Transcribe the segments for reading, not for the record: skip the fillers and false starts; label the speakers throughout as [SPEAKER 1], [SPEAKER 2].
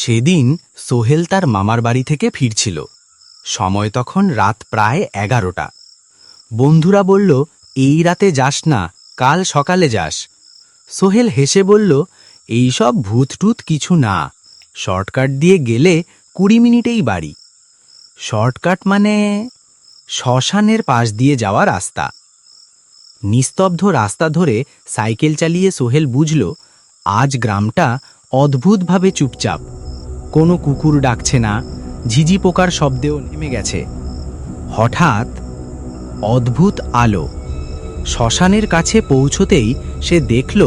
[SPEAKER 1] সেদিন সোহেল তার মামার বাড়ি থেকে ফিরছিল। সময় তখন রাত প্রায় 11টা। বন্ধুরা বলল, এই রাতে যাস না, কাল সকালে যাস। সোহেল হেসে বলল, এইসব ভূতটুত কিছু না, শর্টকাট দিয়ে গেলে 20 মিনিটেই বাড়ি। শর্টকাট মানে শ্মশানের পাশ দিয়ে যাওয়া রাস্তা। নিস্তব্ধ রাস্তা ধরে সাইকেল চালিয়ে সোহেল বুঝল, আজ গ্রামটা অদ্ভুতভাবে চুপচাপ। কোনো কুকুর ডাকছে না, ঝিঝি পোকার শব্দেও নেমে গেছে। হঠাৎ অদ্ভুত আলো। শ্মশানের কাছে পৌঁছতেই সে দেখল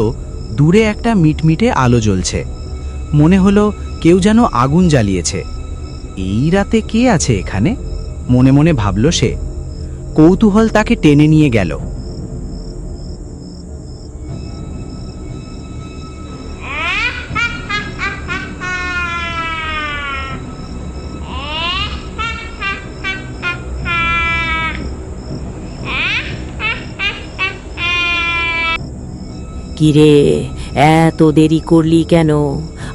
[SPEAKER 1] দূরে একটা মিটমিটে আলো জ্বলছে। মনে হলো কেউ যেন আগুন জ্বালিয়েছে। এই রাতে কে আছে এখানে? মনে মনে ভাবল সে। কৌতূহল তাকে টেনে নিয়ে গেল।
[SPEAKER 2] কিরে, এত দেরি করলি কেন?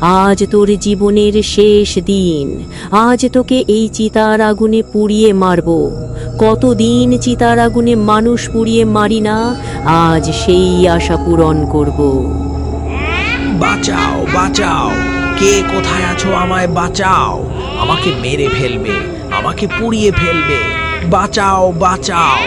[SPEAKER 2] আজ তোর জীবনের শেষ দিন। আজ তোকে এই চিতার আগুনে পুড়িয়ে মারব। কতদিন চিতার আগুনে মানুষ পুড়িয়ে মারি না, আজ সেই আশা পূরণ করব।
[SPEAKER 3] বাঁচাও, বাঁচাও! কে কোথায় আছো? আমায় বাঁচাও! আমাকে মেরে ফেলবে, আমাকে পুড়িয়ে ফেলবে! বাঁচাও, বাঁচাও!